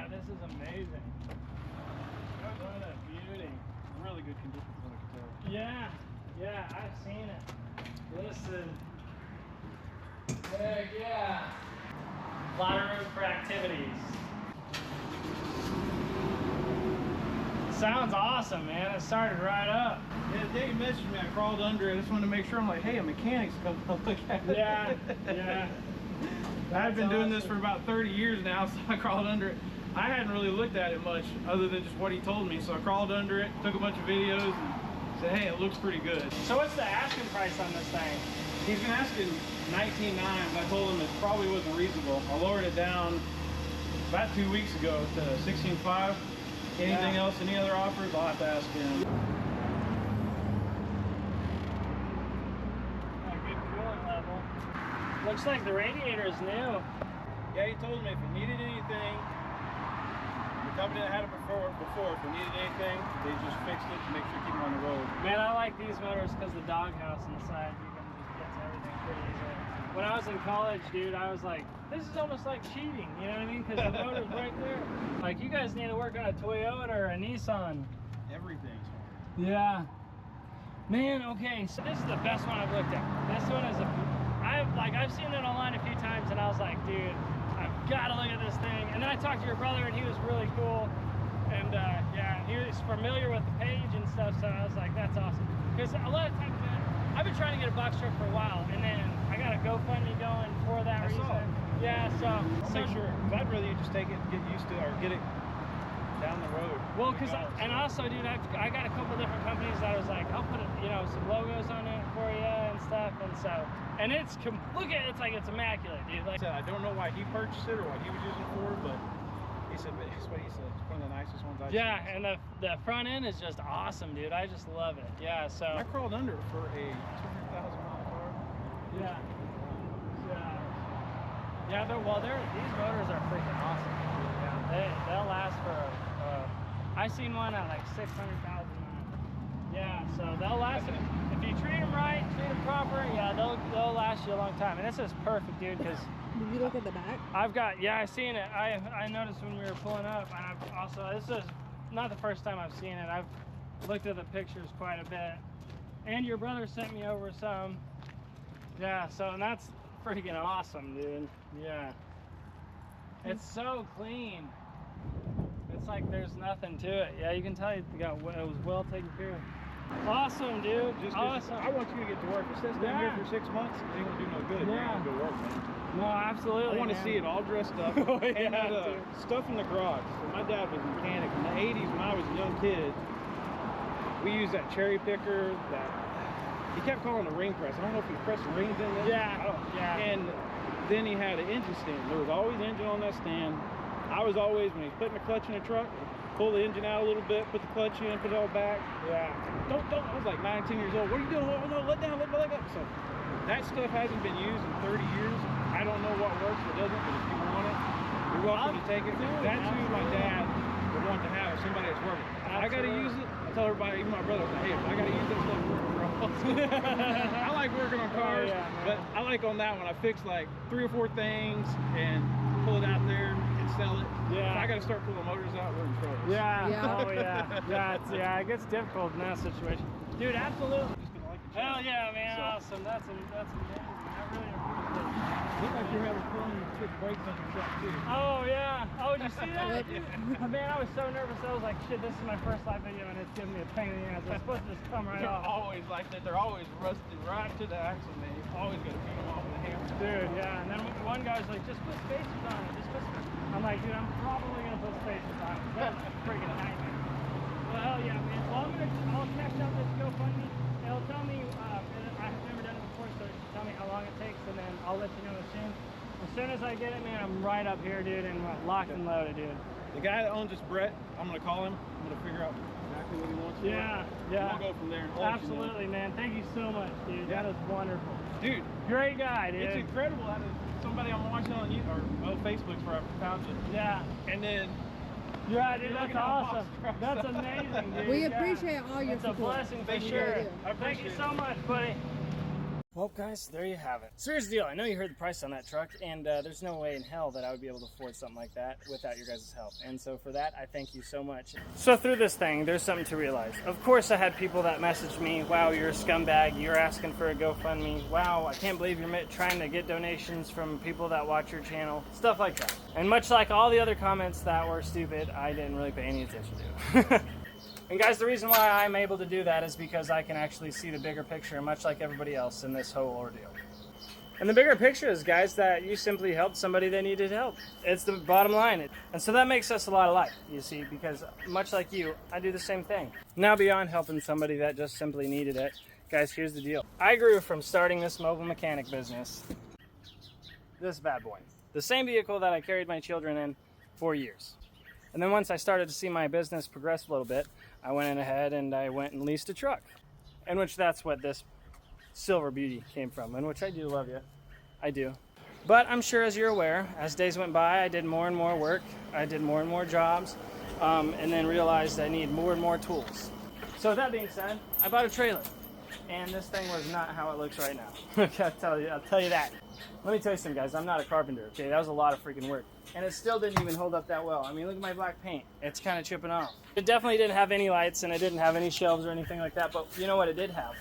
Yeah, this is amazing. Look at that beauty. Really good condition from what I can tell. Yeah, yeah, I've seen it. Listen. Heck yeah. A lot of room for activities. Sounds awesome, man. It started right up. Yeah, the day you messaged me, I crawled under it. I just wanted to make sure. I'm like, hey, a mechanic's coming to look at it. Yeah, yeah. I've been doing this for about 30 years now, so I crawled under it. I hadn't really looked at it much other than just what he told me. So I crawled under it, took a bunch of videos, and said, hey, it looks pretty good. So what's the asking price on this thing? He's been asking $19,900, but I told him it probably wasn't reasonable. I lowered it down about 2 weeks ago to $16,500. Anything else, any other offers, I'll have to ask him. A good cooling level. Looks like the radiator is new. Yeah, he told me if he needed anything, the company that had it before, if he needed anything, they just fixed it to make sure to keep him on the road. Man, I like these motors because the doghouse inside, you can just get to everything pretty easily. When I was in college, dude, I was like, this is almost like cheating, you know what I mean? Because the motor's right there. Like, you guys need to work on a Toyota or a Nissan. Everything's hard. Yeah. Man, okay, so this is the best one I've looked at. This one is I've seen it online a few times and I was like, dude, I've got to look at this thing. And then I talked to your brother and he was really cool. And yeah, he was familiar with the page and stuff, so I was like, that's awesome. Because a lot of times, man, I've been trying to get a box truck for a while, and then I got a GoFundMe going for that reason. Yeah, so I'll make sure. I'd rather you just take it, get used to it, or get it down the road. Well, because and also, dude, I got a couple different companies that I was like, I'll put some logos on it for you and stuff, and so it's look at it, it's like it's immaculate, dude. Like I don't know why he purchased it or what he was using it for, but he said that's what he said. It's one of the nicest ones I've seen. Yeah, and the front end is just awesome, dude. I just love it. Yeah, so I crawled under it for a 200,000-mile car. Yeah. Yeah, these motors are freaking awesome. Yeah, they'll last for I seen one at like 600,000 miles. Yeah, so they'll last if you treat them right, treat them proper. Yeah, they'll last you a long time. And this is perfect, dude, because did you look at the back? I seen it. I noticed when we were pulling up, and I've also, this is not the first time I've seen it. I've looked at the pictures quite a bit. And your brother sent me over some. Yeah, so, and that's freaking awesome, dude. Yeah. It's so clean. It's like there's nothing to it. Yeah, you can tell it was well taken care of. Awesome, dude. Awesome. I want you to get to work. If it sits down here for 6 months, it ain't gonna do no good. Yeah. You're gonna go work, man. No, absolutely. I want to see it all dressed up. Oh, yeah, and stuff in the garage. So my dad was a mechanic in the 80s when I was a young kid. We used that cherry picker that he kept calling the ring press. I don't know if he pressed rings in there. Yeah. And then he had an engine stand. There was always engine on that stand. I was always, when he's putting the clutch in the truck, pull the engine out a little bit, put the clutch in, put it all back. Yeah. Don't. I was like 19 years old. What are you doing? Oh, no, let down, let go. So that stuff hasn't been used in 30 years. I don't know what works, what doesn't, but if you want it, you're welcome to take it. That's who my dad would want to have, somebody that's working. I got to use it. I tell everybody, even my brother, hey, if I got to use that stuff for I like working on cars, but I like on that one. I fix like 3 or 4 things and pull it out there and sell it. Yeah. If I got to start pulling motors out, we're in trouble. Yeah. Oh yeah. It gets difficult in that situation, dude. Absolutely. Hell yeah, man. So. Awesome. That's amazing. I really appreciate it. Look like you're having fun with quick brakes on your truck too. Oh yeah. Oh, did you see that? Man, I was so nervous. I was like, shit, this is my first live video and it's giving me a pain in the ass. It's supposed to just come right off. They're always like that. They're always rusted right to the axle, man. You always got to beat them off with a hammer. Dude, yeah. And then one guy was like, just put spacers on it. Just put spacers. I'm like, dude, I'm probably gonna put spacers on it. That's a freaking nightmare. Well, hell yeah, man. Well, I'll catch up this GoFundMe. It'll tell me, I've never done it before, so it'll tell me how long it takes, and then I'll let you know as soon as I get it, man. I'm right up here, dude, and locked and loaded, dude. The guy that owns this, Brett, I'm gonna call him. I'm gonna figure out exactly what he wants. Yeah. We'll go from there. Absolutely, man. Thank you so much, dude. Yeah. That is wonderful. Dude, great guy, dude. It's incredible. Somebody I'm watching on YouTube or Facebook for I found it. Yeah. And then. Yeah, dude, that's awesome. That's amazing, dude. We appreciate all your support. It's a blessing for sure. Thank you so much, buddy. Well, guys, there you have it. Serious deal. I know you heard the price on that truck, and there's no way in hell that I would be able to afford something like that without your guys' help. And so for that, I thank you so much. So through this thing, there's something to realize. Of course, I had people that messaged me, wow, you're a scumbag. You're asking for a GoFundMe. Wow, I can't believe you're trying to get donations from people that watch your channel. Stuff like that. And much like all the other comments that were stupid, I didn't really pay any attention to. And guys, the reason why I'm able to do that is because I can actually see the bigger picture, much like everybody else in this whole ordeal. And the bigger picture is, guys, that you simply helped somebody that needed help. It's the bottom line. And so that makes us a lot alike, you see, because much like you, I do the same thing. Now, beyond helping somebody that just simply needed it, guys, here's the deal. I grew from starting this mobile mechanic business, this bad boy, the same vehicle that I carried my children in for years. And then once I started to see my business progress a little bit, I went in ahead and I went and leased a truck. In which that's what this silver beauty came from, in which I do love you. I do. But I'm sure, as you're aware, as days went by, I did more and more work. I did more and more jobs, and then realized I need more and more tools. So with that being said, I bought a trailer. And this thing was not how it looks right now. Okay, I'll tell you that. Let me tell you something, guys. I'm not a carpenter, okay? That was a lot of freaking work. And it still didn't even hold up that well. I mean, look at my black paint. It's kind of chipping off. It definitely didn't have any lights, and it didn't have any shelves or anything like that. But you know what it did have?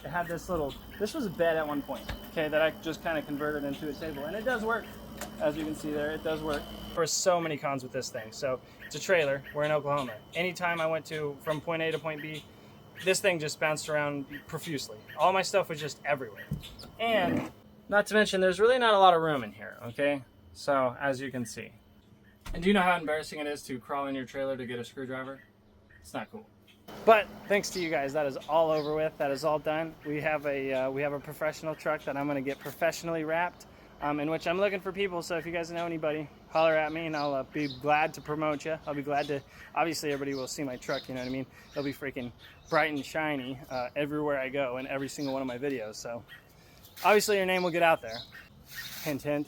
It had this was a bed at one point, okay, that I just kind of converted into a table. And it does work. As you can see there, it does work. There were so many cons with this thing. So it's a trailer. We're in Oklahoma. Anytime I went from point A to point B, this thing just bounced around profusely. All my stuff was just everywhere. And not to mention, there's really not a lot of room in here, okay? So, as you can see. And do you know how embarrassing it is to crawl in your trailer to get a screwdriver? It's not cool. But thanks to you guys, that is all over with. That is all done. We have a professional truck that I'm going to get professionally wrapped, in which I'm looking for people. So if you guys know anybody, holler at me, and I'll be glad to promote you. I'll be glad to. Obviously, everybody will see my truck. You know what I mean? It'll be freaking bright and shiny everywhere I go in every single one of my videos. So obviously, your name will get out there. Hint, hint.